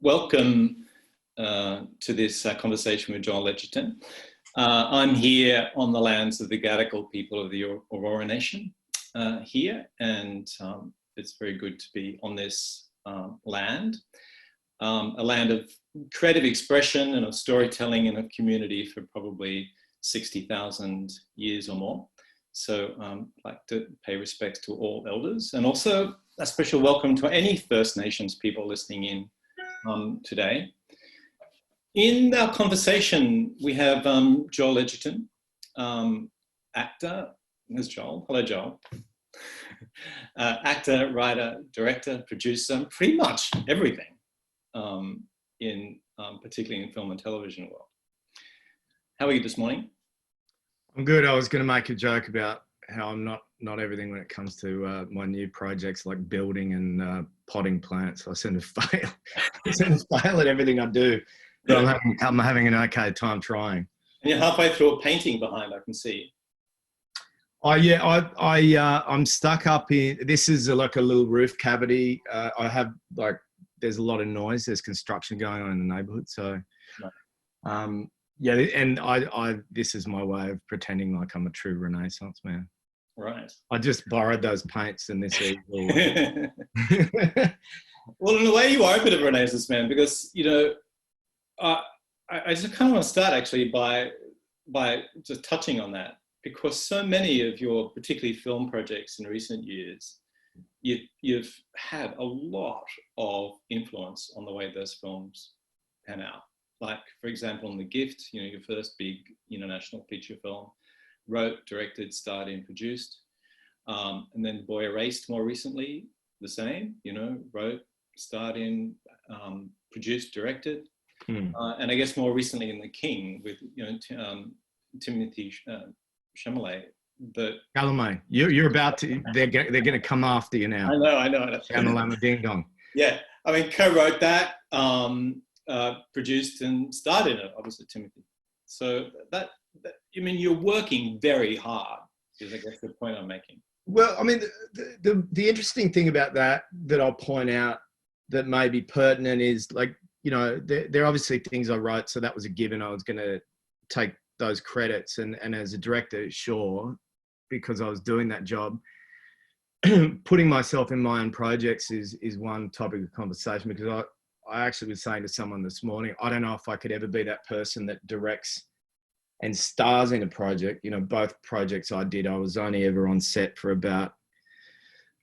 Welcome to this conversation with Joel Edgerton. I'm here on the lands of the Gadigal people of the Aurora Nation here, and it's very good to be on this land, a land of creative expression and of storytelling and of community for probably 60,000 years or more. So I'd like to pay respects to all elders, and also a special welcome to any First Nations people listening in today. In our conversation, we have Joel Edgerton, actor. There's Joel. Hello, Joel. Actor, writer, director, producer, pretty much everything particularly in film and television world. How are you this morning? I'm good. I was going to make a joke about how I'm not everything when it comes to my new projects like building and potting plants. I seem to fail. I seem to fail at everything I do, but I'm having an okay time trying. And you're halfway through a painting behind, I can see. Oh yeah, I'm stuck up in. This is like a little roof cavity. I have there's a lot of noise. There's construction going on in the neighbourhood, so. Yeah, and I this is my way of pretending like I'm a true Renaissance man. Right. I just borrowed those paints and this easel. Well, in a way, you are a bit of a Renaissance man because, you know, I just kind of want to start actually by just touching on that, because so many of your particularly film projects in recent years, you've had a lot of influence on the way those films pan out. Like, for example, in The Gift, you know, your first big international feature film, wrote, directed, starred and produced. And then Boy Erased more recently, the same, you know, wrote, starred in, produced, directed. And I guess more recently in The King with, you know, Timothy Chalamet. Chalamet, you're about to, they're going to come after you now. I know. Chalamet ding dong. Yeah, I mean, co-wrote that. Produced and starred in it, obviously, Timothy. So that I mean, you're working very hard, is I guess the point I'm making. Well, I mean, the interesting thing about that I'll point out that may be pertinent is, like, you know, there are obviously things I wrote, so that was a given. I was going to take those credits, and as a director, sure, because I was doing that job. Putting myself in my own projects is one topic of conversation, because I actually was saying to someone this morning, I don't know if I could ever be that person that directs and stars in a project. You know, both projects I did, I was only ever on set for about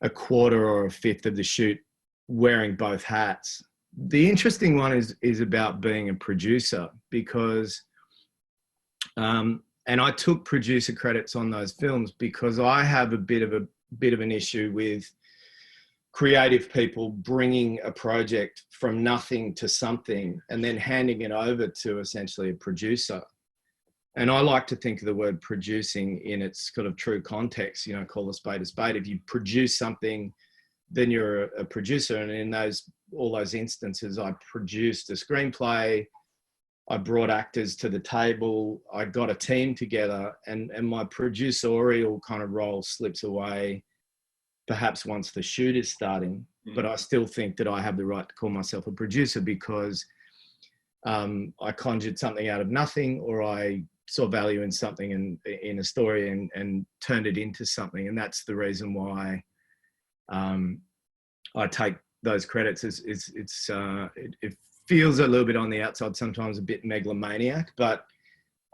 a quarter or a fifth of the shoot, wearing both hats. The interesting one is about being a producer, because, and I took producer credits on those films because I have a bit of an issue with creative people bringing a project from nothing to something and then handing it over to essentially a producer. And I like to think of the word producing in its sort of true context, you know, call a spade a spade. If you produce something, then you're a producer. And in all those instances, I produced a screenplay, I brought actors to the table, I got a team together, and my producerial kind of role slips away perhaps once the shoot is starting. But I still think that I have the right to call myself a producer because I conjured something out of nothing, or I saw value in something in a story and turned it into something. And that's the reason why I take those credits. It feels a little bit on the outside, sometimes a bit megalomaniac, but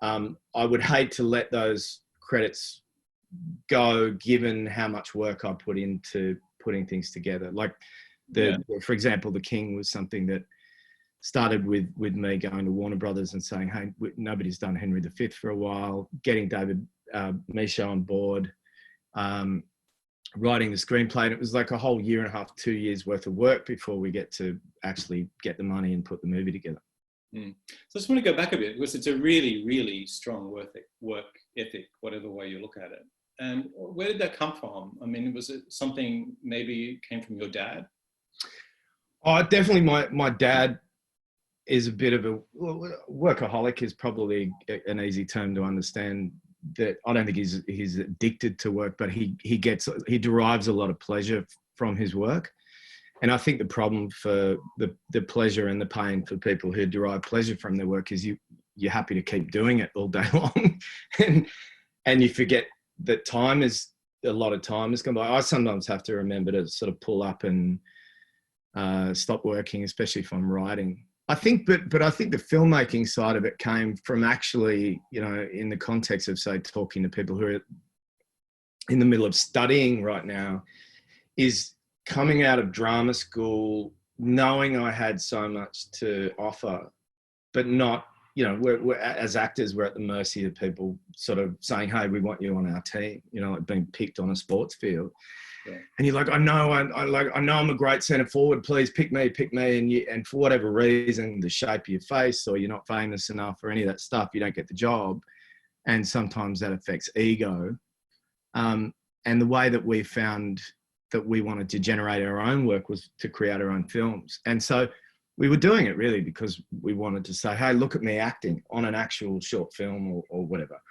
I would hate to let those credits go, given how much work I put into putting things together. Like for example, The King was something that started with me going to Warner Brothers and saying, hey, nobody's done Henry V for a while, getting David Michaud on board, writing the screenplay. And it was like a whole year and a half, 2 years worth of work before we get to actually get the money and put the movie together. So I just want to go back a bit, because it's a really, really strong work ethic, whatever way you look at it. And where did that come from? I mean, was it something maybe came from your dad? Oh, definitely. My dad is a bit of a workaholic, is probably an easy term to understand. That I don't think he's addicted to work, but he derives a lot of pleasure from his work. And I think the problem for the pleasure and the pain for people who derive pleasure from their work is you're happy to keep doing it all day long, and you forget that a lot of time has gone by. I sometimes have to remember to sort of pull up and stop working, especially if I'm writing. I think, but I think the filmmaking side of it came from actually, in the context of, say, talking to people who are in the middle of studying right now, is coming out of drama school, knowing I had so much to offer, but not, we're as actors, we're at the mercy of people sort of saying, hey, we want you on our team, like being picked on a sports field. Yeah. And you're like, I know I'm a great centre forward. Please pick me. And for whatever reason, the shape of your face, or you're not famous enough, or any of that stuff, you don't get the job. And sometimes that affects ego. And the way that we found that we wanted to generate our own work was to create our own films. And so we were doing it really because we wanted to say, hey, look at me acting on an actual short film or whatever.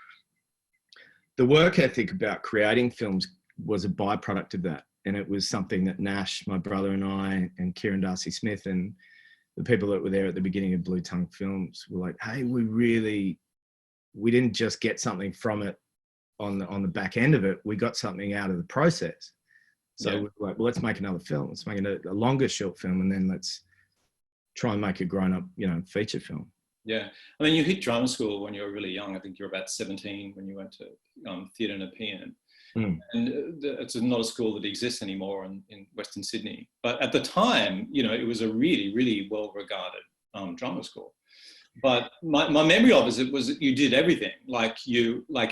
The work ethic about creating films was a byproduct of that. And it was something that Nash, my brother, and I, and Kieran Darcy Smith, and the people that were there at the beginning of Blue Tongue Films were like, hey, we didn't just get something from it on the back end of it. We got something out of the process. So we're like, well, let's make another film. Let's make a longer short film, and then let's try and make a grown-up, feature film. Yeah. I mean, you hit drama school when you were really young. I think you were about 17 when you went to Theatre Nepean. And it's not a school that exists anymore in Western Sydney. But at the time, it was a really, really well-regarded drama school. But my memory of it was that you did everything, like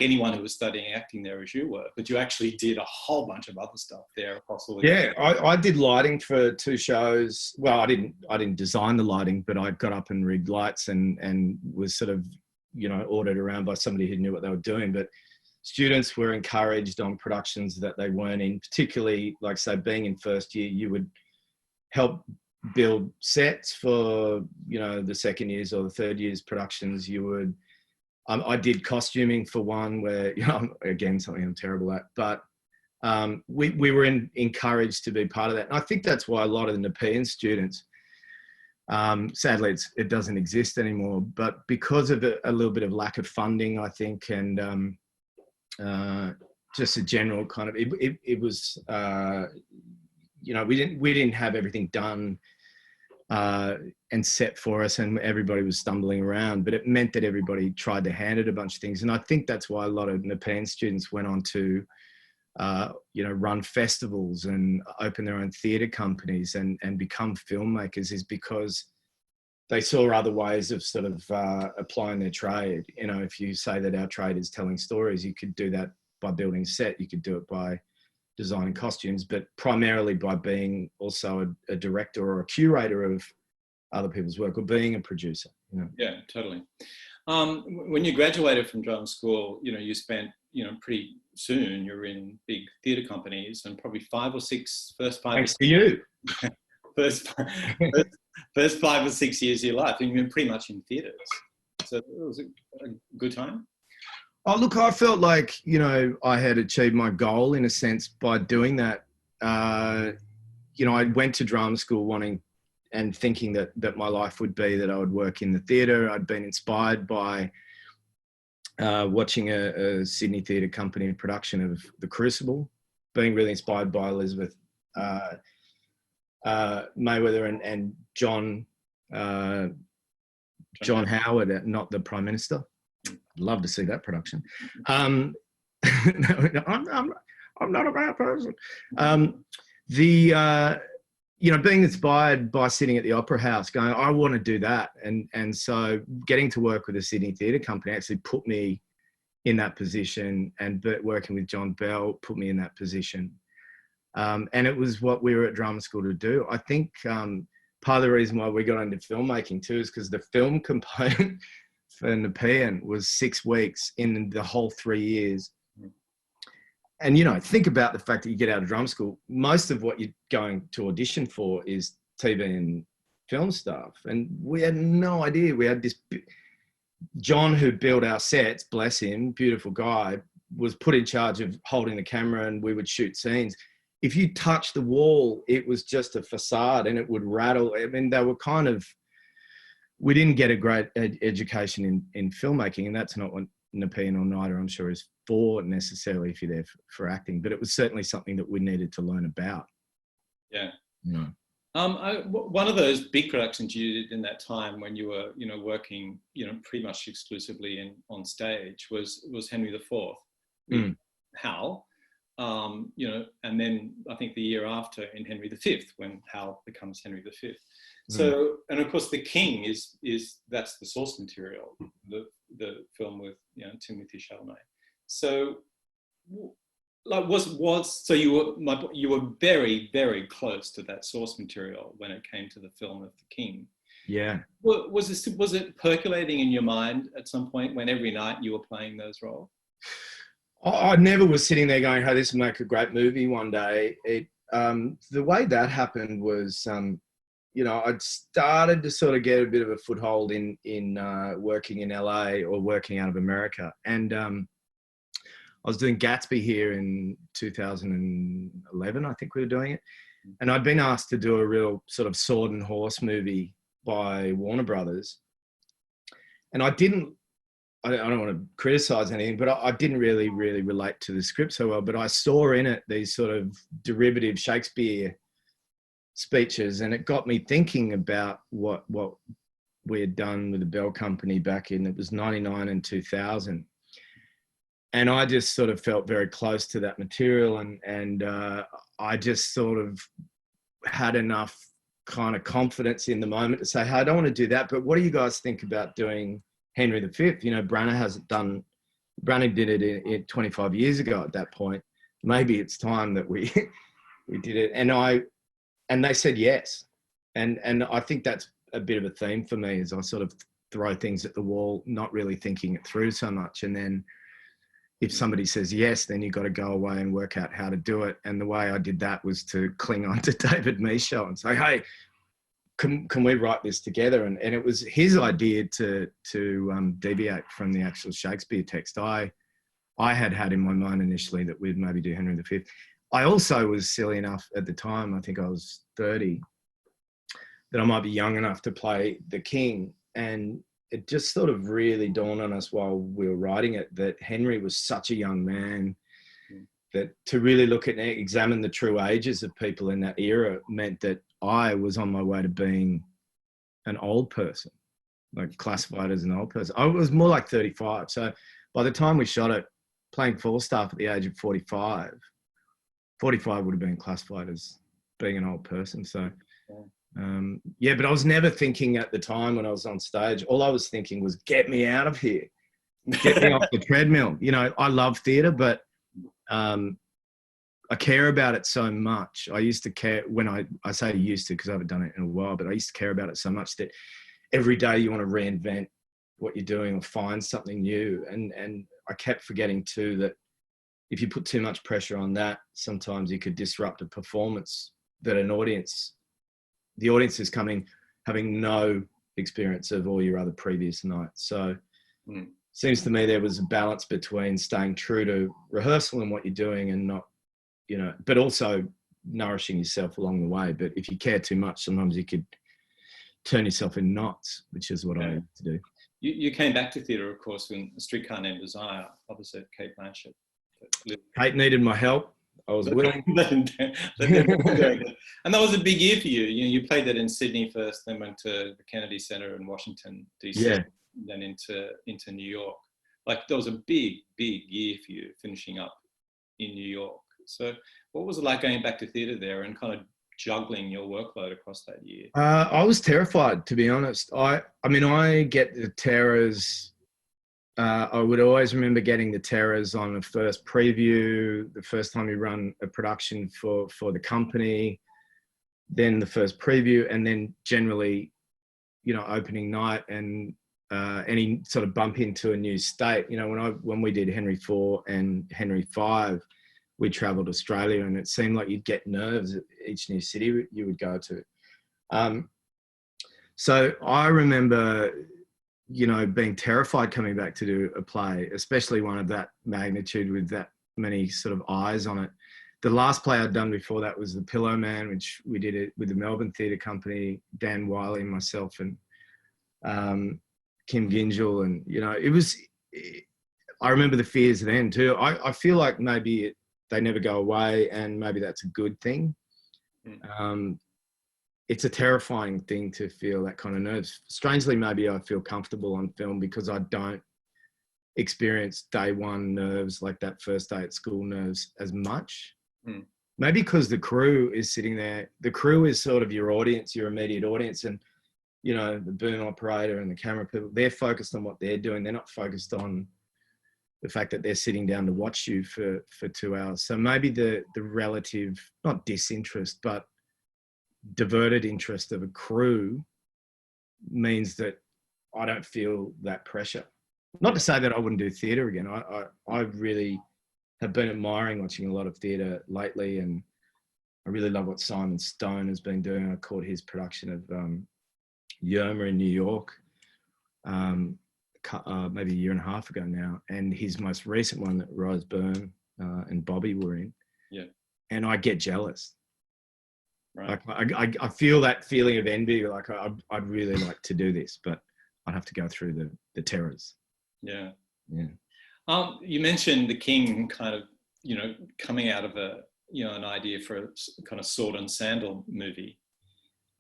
anyone who was studying acting there as you were, but you actually did a whole bunch of other stuff there across all the years. I did lighting for 2 shows. Well, I didn't design the lighting, but I got up and rigged lights and was sort of, ordered around by somebody who knew what they were doing. But students were encouraged on productions that they weren't in, particularly, like, say, being in first year, you would help build sets for, the second years or the third year's productions. You would, I did costuming for one where, again, something I'm terrible at, but we were encouraged to be part of that. And I think that's why a lot of the Nepean students, sadly, it doesn't exist anymore, but because of a little bit of lack of funding, I think, and just a general kind of, it was, we didn't have everything done and set for us, and everybody was stumbling around, but it meant that everybody tried their hand at a bunch of things. And I think that's why a lot of Nepean students went on to, run festivals and open their own theatre companies and become filmmakers, is because they saw other ways of sort of applying their trade. If you say that our trade is telling stories, you could do that by building set, you could do it by designing costumes, but primarily by being also a director or a curator of other people's work, or being a producer. Yeah, totally. When you graduated from drama school, you spent, pretty soon, you're in big theatre companies, and probably 5 or 6 first 5. Thanks to you. first 5 or 6 years of your life, and you've been pretty much in theatres. So it was a good time. Oh, look, I felt like, I had achieved my goal in a sense by doing that. I went to drama school wanting and thinking that my life would be that I would work in the theatre. I'd been inspired by watching a Sydney Theatre Company production of The Crucible, being really inspired by Elizabeth Mayweather and John Howard, not the Prime Minister. Love to see that production. I'm not a bad person. Being inspired by sitting at the Opera House going, I want to do that. And so getting to work with the Sydney Theatre Company actually put me in that position, and working with John Bell put me in that position. And it was what we were at drama school to do. I think part of the reason why we got into filmmaking too is because the film component for Nepean was 6 weeks in the whole 3 years. And, think about the fact that you get out of drama school, most of what you're going to audition for is TV and film stuff. And we had no idea. We had this, John, who built our sets, bless him, beautiful guy, was put in charge of holding the camera, and we would shoot scenes. if you touched the wall, it was just a facade and it would rattle. I mean, they were kind of, we didn't get a great education in filmmaking, and that's not what Nepean or NIDA, I'm sure, is for necessarily if you're there for acting, but it was certainly something that we needed to learn about. Yeah. Yeah. One of those big productions you did in that time when you were, working, pretty much exclusively on stage was Henry IV with Hal, and then I think the year after in Henry V when Hal becomes Henry V. So, and of course, The King is that's the source material, the film with Timothée Chalamet. So, like, so you were very, very close to that source material when it came to the film of The King. Yeah. Was it percolating in your mind at some point when every night you were playing those roles? I never was sitting there going, "Hey, this will make a great movie one day." The way that happened was, I'd started to sort of get a bit of a foothold in working in LA or working out of America, and I was doing Gatsby here in 2011, I think we were doing it, and I'd been asked to do a real sort of sword and horse movie by Warner Brothers, and I don't want to criticize anything, but I didn't really relate to the script so well. But I saw in it these sort of derivative Shakespeare speeches, and it got me thinking about what we had done with the Bell Company back in, it was 99 and 2000. And I just sort of felt very close to that material, and I just sort of had enough kind of confidence in the moment to say, "Hey, I don't want to do that, but what do you guys think about doing Henry V? Branagh did it 25 years ago at that point. Maybe it's time that we did it." And they said yes. And I think that's a bit of a theme for me, is I sort of throw things at the wall, not really thinking it through so much. And then if somebody says yes, then you've got to go away and work out how to do it. And the way I did that was to cling on to David Michaud and say, "Hey, can we write this together?" And it was his idea to deviate from the actual Shakespeare text. I had in my mind initially that we'd maybe do Henry V. I also was silly enough at the time, I think I was 30, that I might be young enough to play the King. And it just sort of really dawned on us while we were writing it that Henry was such a young man that to really look at and examine the true ages of people in that era meant that I was on my way to being an old person, like classified as an old person. I was more like 35. So by the time we shot it, playing Falstaff at the age of 45 would have been classified as being an old person. So, but I was never thinking at the time when I was on stage, all I was thinking was, get me out of here, get me off the treadmill. I love theatre, but I care about it so much. I used to care when I say used to because I haven't done it in a while, but I used to care about it so much that every day you want to reinvent what you're doing or find something new. And I kept forgetting too that if you put too much pressure on that, sometimes you could disrupt a performance that the audience is coming, having no experience of all your other previous nights. So seems to me there was a balance between staying true to rehearsal and what you're doing and not, but also nourishing yourself along the way. But if you care too much, sometimes you could turn yourself in knots, which is what I need to do. You came back to theatre, of course, in A Streetcar Named Desire, opposite Kate Blanchett. Kate needed my help. I was willing. And that was a big year for you. You played that in Sydney first, then went to the Kennedy Center in Washington, D.C., then into New York. Like, that was a big, big year for you, finishing up in New York. So what was it like going back to theatre there and kind of juggling your workload across that year? I was terrified, to be honest. I get the terrors. I would always remember getting the terrors on the first preview, the first time you run a production for the company, then the first preview, and then generally, opening night and any sort of bump into a new state. When we did Henry IV and Henry V, we travelled Australia, and it seemed like you'd get nerves at each new city you would go to. So I remember, being terrified coming back to do a play, especially one of that magnitude with that many sort of eyes on it. the last play I'd done before that was The Pillow Man, which we did it with the Melbourne Theatre Company, Dan Wiley, myself, and Kim Gingell. And, you know, I remember the fears then too. I feel like maybe they never go away, and maybe that's a good thing. It's a terrifying thing to feel that kind of nerves. Strangely, maybe I feel comfortable on film because I don't experience day one nerves, like that first day at school nerves, as much. Maybe because the crew is sitting there. The crew is sort of your audience, your immediate audience. And, you know, the boom operator and the camera people, they're focused on what they're doing. They're not focused on the fact that they're sitting down to watch you for 2 hours. So maybe the relative, not disinterest, but diverted interest of a crew means that I don't feel that pressure. Not to say that I wouldn't do theatre again. I really have been admiring watching a lot of theatre lately, and I really love what Simon Stone has been doing. I caught his production of Yerma in New York maybe a year and a half ago now, and his most recent one that Rose Byrne and Bobby were in. Yeah. And I get jealous. Right. Like I feel that feeling of envy. Like I'd really like to do this, but I'd have to go through the terrors. Yeah. Yeah. You mentioned the King kind of, you know, coming out of an idea for a kind of sword and sandal movie.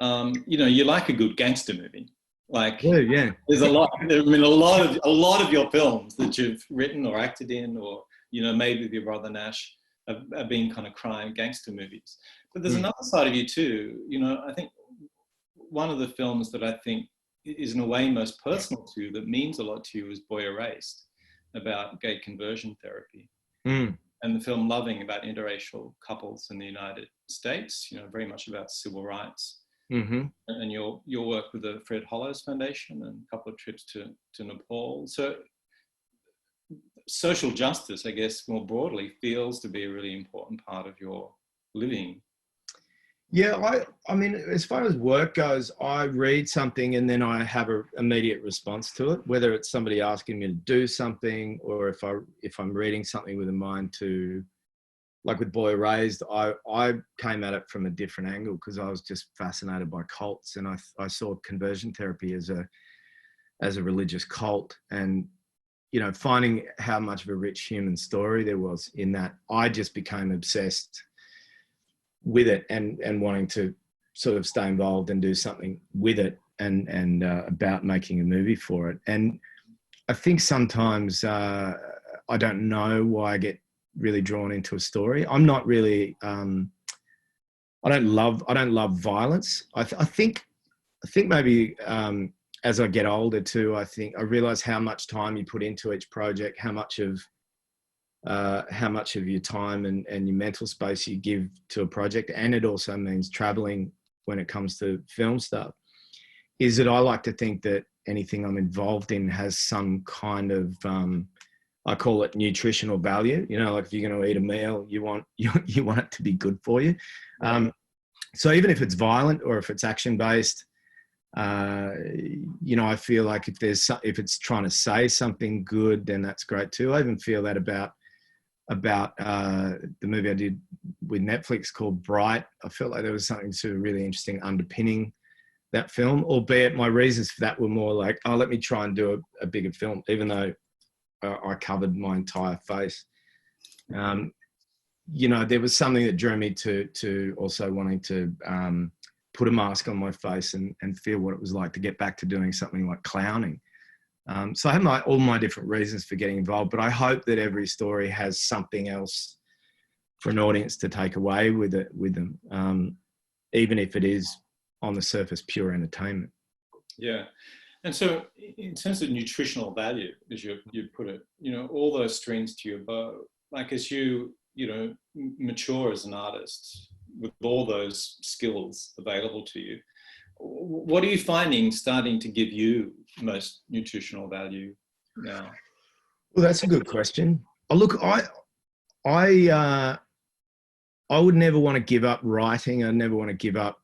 You know, you like a good gangster movie. Like, yeah. There's a lot. I mean, a lot of your films that you've written or acted in, or, you know, made with your brother Nash, have been kind of crime gangster movies. But there's another side of you too. You know, I think one of the films that I think is in a way most personal to you, that means a lot to you, is Boy Erased, about gay conversion therapy. And the film Loving, about interracial couples in the United States, you know, very much about civil rights. And your work with the Fred Hollows Foundation and a couple of trips to Nepal. So social justice, I guess, more broadly, feels to be a really important part of your living. Yeah, I mean, as far as work goes, I read something and then I have an immediate response to it, whether it's somebody asking me to do something, or if I'm reading something with a mind to, like with Boy Raised, I came at it from a different angle because I was just fascinated by cults, and I saw conversion therapy as a religious cult, and, you know, finding how much of a rich human story there was in that, I just became obsessed with it and wanting to sort of stay involved and do something with it and about making a movie for it. And I think sometimes I don't know why I get really drawn into a story. I'm not really I don't love violence. I think maybe as I get older too, I think I realize how much time you put into each project, how much of your time and your mental space you give to a project. And it also means traveling when it comes to film stuff, is that I like to think that anything I'm involved in has some kind of, I call it nutritional value. You know, like if you're going to eat a meal, you want it to be good for you. So even if it's violent or if it's action-based, you know, I feel like if it's trying to say something good, then that's great too. I even feel that about the movie I did with Netflix called Bright. I felt like there was something sort of really interesting underpinning that film, albeit my reasons for that were more like, oh, let me try and do a bigger film, even though I covered my entire face. You know, there was something that drew me to also wanting to put a mask on my face and feel what it was like to get back to doing something like clowning. So I have all my different reasons for getting involved, but I hope that every story has something else for an audience to take away with them, even if it is on the surface pure entertainment. Yeah. And so in terms of nutritional value, as you put it, you know, all those strings to your bow, like as you know, mature as an artist with all those skills available to you, what are you finding starting to give you most nutritional value now? Well, that's a good question. Oh, look, I would never want to give up writing. I never want to give up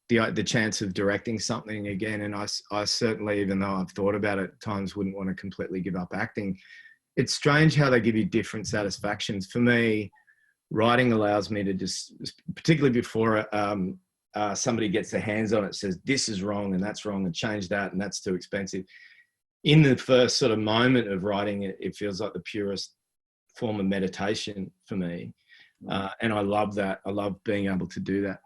the chance of directing something again. And I certainly, even though I've thought about it at times, wouldn't want to completely give up acting. It's strange how they give you different satisfactions. For me, writing allows me to just, particularly before somebody gets their hands on it, says this is wrong and that's wrong and change that and that's too expensive. In the first sort of moment of writing it, it feels like the purest form of meditation for me. And I love that. I love being able to do that,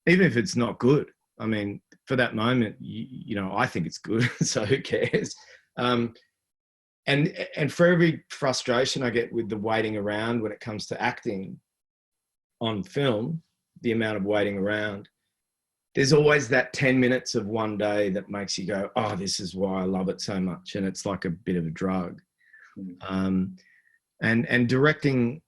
even if it's not good. I mean, for that moment, you know, I think it's good, so who cares? And for every frustration I get with the waiting around when it comes to acting on film, the amount of waiting around, there's always that 10 minutes of one day that makes you go, oh, this is why I love it so much. And it's like a bit of a drug. And directing,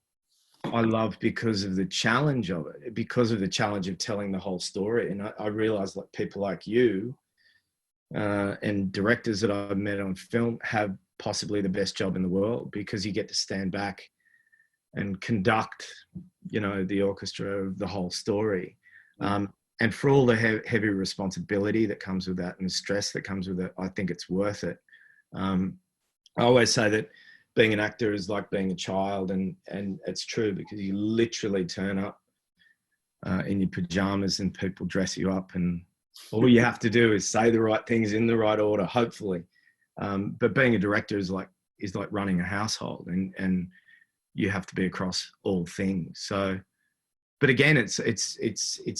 I love because of the challenge of it, because of the challenge of telling the whole story. And I realize that people like you and directors that I've met on film have possibly the best job in the world, because you get to stand back and conduct, you know, the orchestra of the whole story. And for all the heavy responsibility that comes with that and the stress that comes with it, I think it's worth it. I always say that being an actor is like being a child, and it's true, because you literally turn up in your pajamas and people dress you up, and all you have to do is say the right things in the right order, hopefully. But being a director is like running a household, and you have to be across all things. So, but again, it's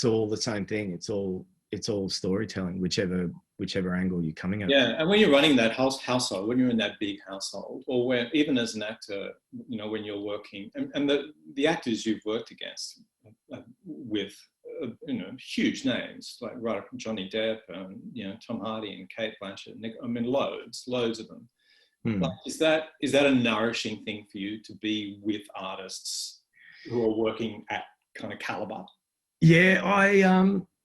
all the same thing. It's all storytelling, whichever angle you're coming at. Yeah, and when you're running that household, when you're in that big household, or when even as an actor, you know, when you're working, and the actors you've worked against with, you know, huge names like right from Johnny Depp and, you know, Tom Hardy and Kate Blanchett, I mean, loads of them. Like, is that a nourishing thing for you to be with artists who are working at kind of caliber? Yeah,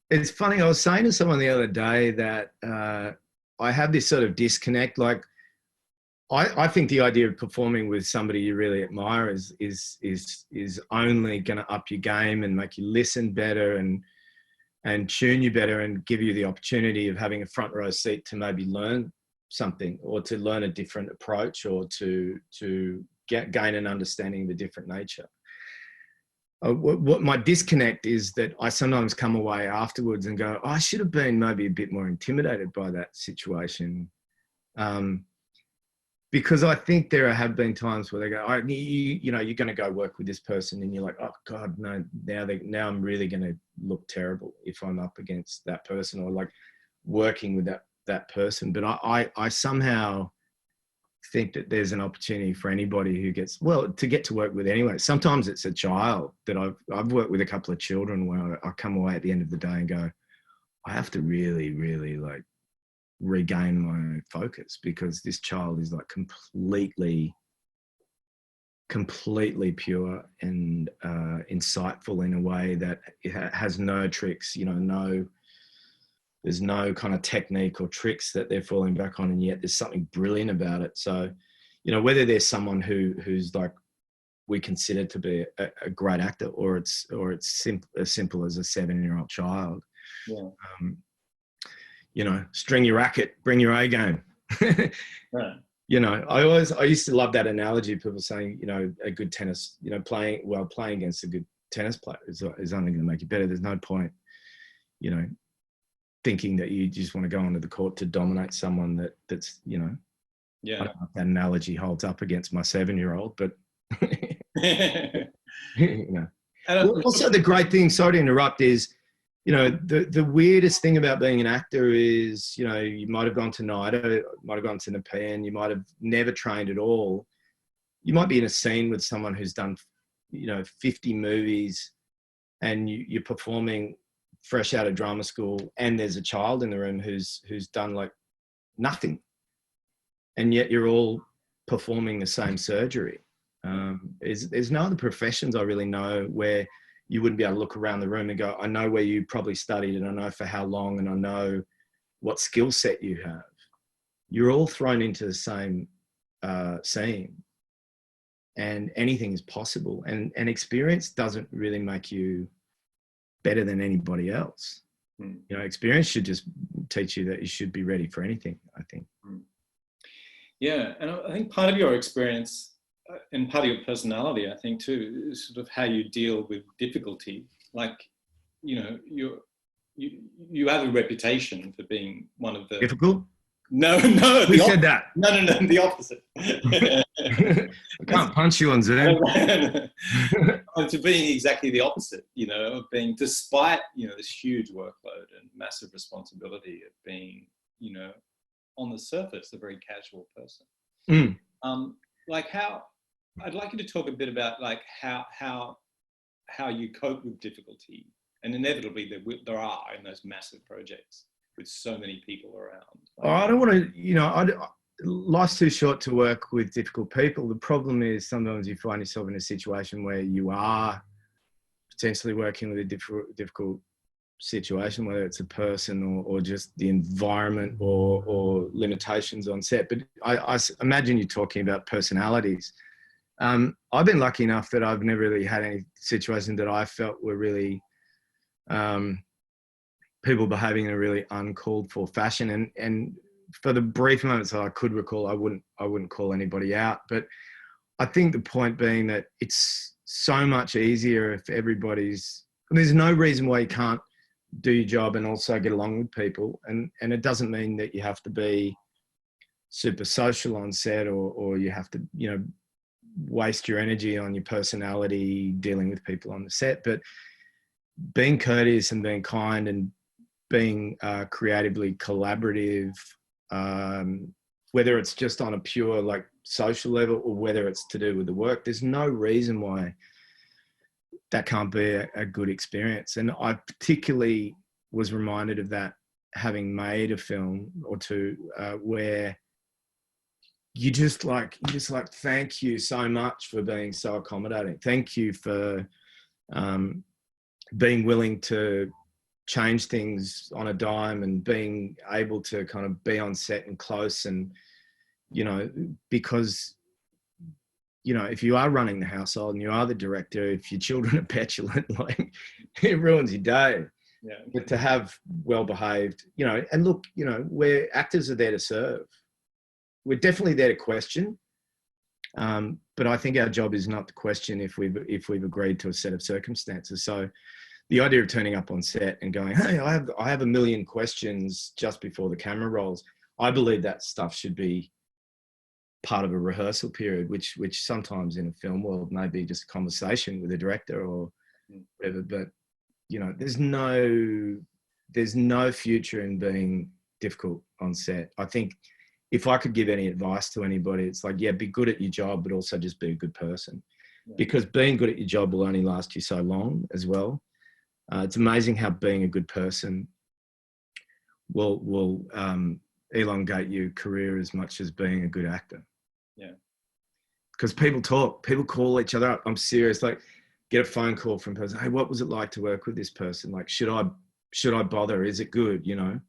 it's funny. I was saying to someone the other day that I have this sort of disconnect. Like, I think the idea of performing with somebody you really admire is only going to up your game and make you listen better and tune you better and give you the opportunity of having a front row seat to maybe learn something, or to learn a different approach, or to gain an understanding of a different nature. What my disconnect is that I sometimes come away afterwards and go, oh, I should have been maybe a bit more intimidated by that situation. Because I think there have been times where they go, you know, you're going to go work with this person, and you're like, oh God, no, now I'm really going to look terrible if I'm up against that person, or like working with that person. But I somehow think that there's an opportunity for anybody who gets, well, to get to work with anyway. Sometimes it's a child that I've worked with a couple of children where I come away at the end of the day and go, I have to really, really like regain my focus, because this child is like completely pure and insightful in a way that it has no tricks, you know, there's no kind of technique or tricks that they're falling back on, and yet there's something brilliant about it. So, you know, whether there's someone who's like we consider to be a great actor, or it's as simple as a 7-year-old child, you know, string your racket, bring your A game. Right. You know, I used to love that analogy. People saying, you know, a good tennis, you know, playing against a good tennis player is only going to make you better. There's no point, you know, thinking that you just want to go onto the court to dominate someone that's, you know, I don't know if that analogy holds up against my 7-year-old, but you know. Also, the great thing, sorry to interrupt, is, you know, the weirdest thing about being an actor is, you know, you might have gone to NIDA, might have gone to Nepean, you might have never trained at all. You might be in a scene with someone who's done, you know, 50 movies, and you're performing fresh out of drama school, and there's a child in the room who's done like nothing, and yet you're all performing the same surgery. There's no other professions I really know where you wouldn't be able to look around the room and go, I know where you probably studied, and I know for how long, and I know what skill set you have. You're all thrown into the same scene, and anything is possible, and experience doesn't really make you better than anybody else. You know, experience should just teach you that you should be ready for anything, I think. Yeah, and I think part of your experience and part of your personality, I think too, is sort of how you deal with difficulty. Like, you know, you have a reputation for being one of the difficult. No, Who said that? No, the opposite. I can't punch you on Zoom. To being exactly the opposite, you know, of being, despite, you know, this huge workload and massive responsibility of being, you know, on the surface, a very casual person. Like how, I'd like you to talk a bit about like how you cope with difficulty, and inevitably there are in those massive projects with so many people around. I don't want to, you know, life's too short to work with difficult people. The problem is sometimes you find yourself in a situation where you are potentially working with a difficult situation, whether it's a person or just the environment or limitations on set. But I imagine you're talking about personalities. I've been lucky enough that I've never really had any situations that I felt were really people behaving in a really uncalled for fashion. And for the brief moments that I could recall, I wouldn't call anybody out. But I think the point being that it's so much easier if there's no reason why you can't do your job and also get along with people. And it doesn't mean that you have to be super social on set or you have to, you know, waste your energy on your personality dealing with people on the set. But being courteous and being kind and being creatively collaborative, whether it's just on a pure like social level or whether it's to do with the work, there's no reason why that can't be a good experience. And I particularly was reminded of that having made a film or two where you just like, thank you so much for being so accommodating. Thank you for being willing to change things on a dime and being able to kind of be on set and close. And, you know, because, you know, if you are running the household and you are the director, if your children are petulant, like it ruins your day. Yeah. But to have well-behaved, you know, and look, you know, actors are there to serve. We're definitely there to question. But I think our job is not to question if we've agreed to a set of circumstances. So the idea of turning up on set and going, hey, I have a million questions just before the camera rolls. I believe that stuff should be part of a rehearsal period, which sometimes in a film world may be just a conversation with a director or whatever. But, you know, there's no future in being difficult on set. I think if I could give any advice to anybody, it's like, yeah, be good at your job, but also just be a good person. Yeah. Because being good at your job will only last you so long as well. It's amazing how being a good person will elongate your career as much as being a good actor. Yeah. Because people call each other up. I'm serious. Like, get a phone call from a person. Hey, what was it like to work with this person? Like, should I bother? Is it good? You know?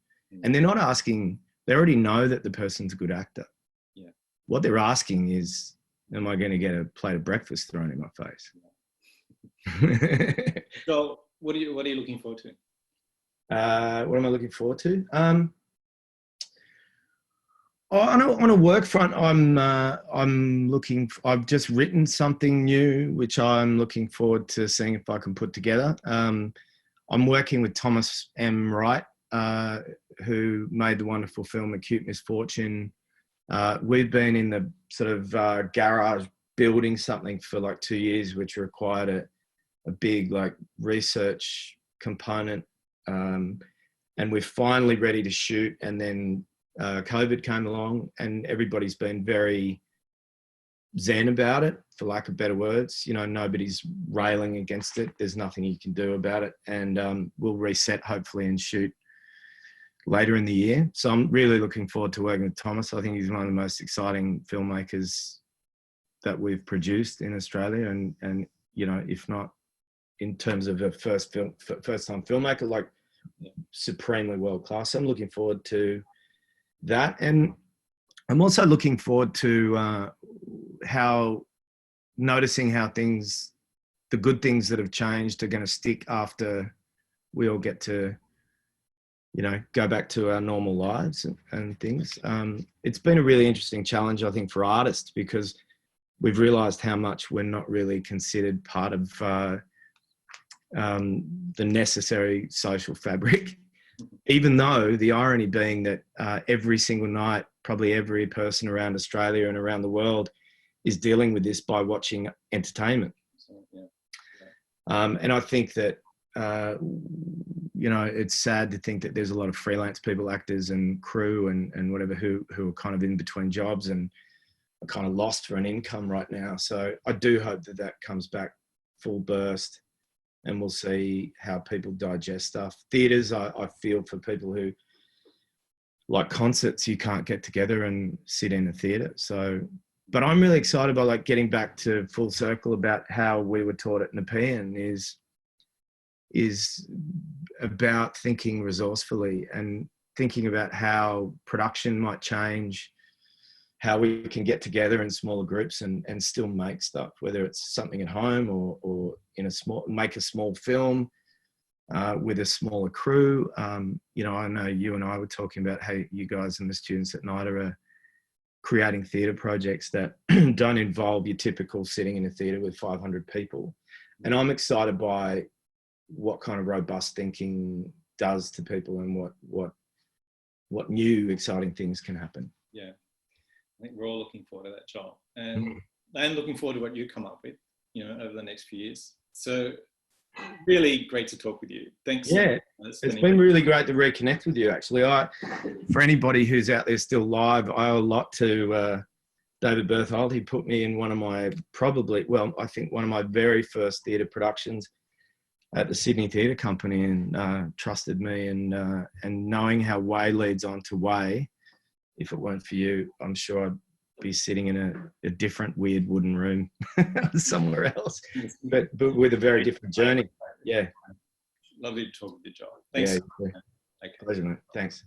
And they're not asking. They already know that the person's a good actor. Yeah. What they're asking is, am I going to get a plate of breakfast thrown in my face? Yeah. So, what are you looking forward to? What am I looking forward to? On a work front, I've just written something new, which I'm looking forward to seeing if I can put together. I'm working with Thomas M. Wright, who made the wonderful film Acute Misfortune. We've been in the sort of garage building something for like 2 years, which required a big like research component. And we're finally ready to shoot. And then COVID came along and everybody's been very zen about it, for lack of better words. You know, nobody's railing against it. There's nothing you can do about it. And we'll reset hopefully and shoot later in the year. So I'm really looking forward to working with Thomas. I think he's one of the most exciting filmmakers that we've produced in Australia. And you know, if not in terms of a first time filmmaker, like supremely world class. So I'm looking forward to that. And I'm also looking forward to noticing how the good things that have changed are going to stick after we all get to, you know, go back to our normal lives and things. It's been a really interesting challenge, I think, for artists, because we've realised how much we're not really considered part of the necessary social fabric, even though the irony being that every single night, probably every person around Australia and around the world is dealing with this by watching entertainment. And I think that, you know, it's sad to think that there's a lot of freelance people, actors and crew and whatever, who are kind of in between jobs and are kind of lost for an income right now. So I do hope that that comes back full burst, and we'll see how people digest stuff. Theatres, I feel for people who, like concerts, you can't get together and sit in a theatre. So, but I'm really excited by like getting back to full circle about how we were taught at Nepean is about thinking resourcefully and thinking about how production might change, how we can get together in smaller groups and still make stuff, whether it's something at home or in a small, make a small film with a smaller crew. You know, I know you and I were talking about how you guys and the students at NIDA are creating theatre projects that don't involve your typical sitting in a theatre with 500 people. And I'm excited by what kind of robust thinking does to people and what new exciting things can happen. Yeah, I think we're all looking forward to that, Joel, and looking forward to what you come up with, you know, over the next few years. So really great to talk with you. Thanks. Yeah, it's been really great to reconnect with you, actually. For anybody who's out there still live, I owe a lot to David Berthold. He put me in one of my I think one of my very first theatre productions at the Sydney Theatre Company, and trusted me, and knowing how way leads on to way, if it weren't for you, I'm sure I'd be sitting in a different weird wooden room somewhere else, but with a very different journey. Yeah. Lovely to talk with you, Joel. Thanks. Yeah. Pleasure, mate. Thanks.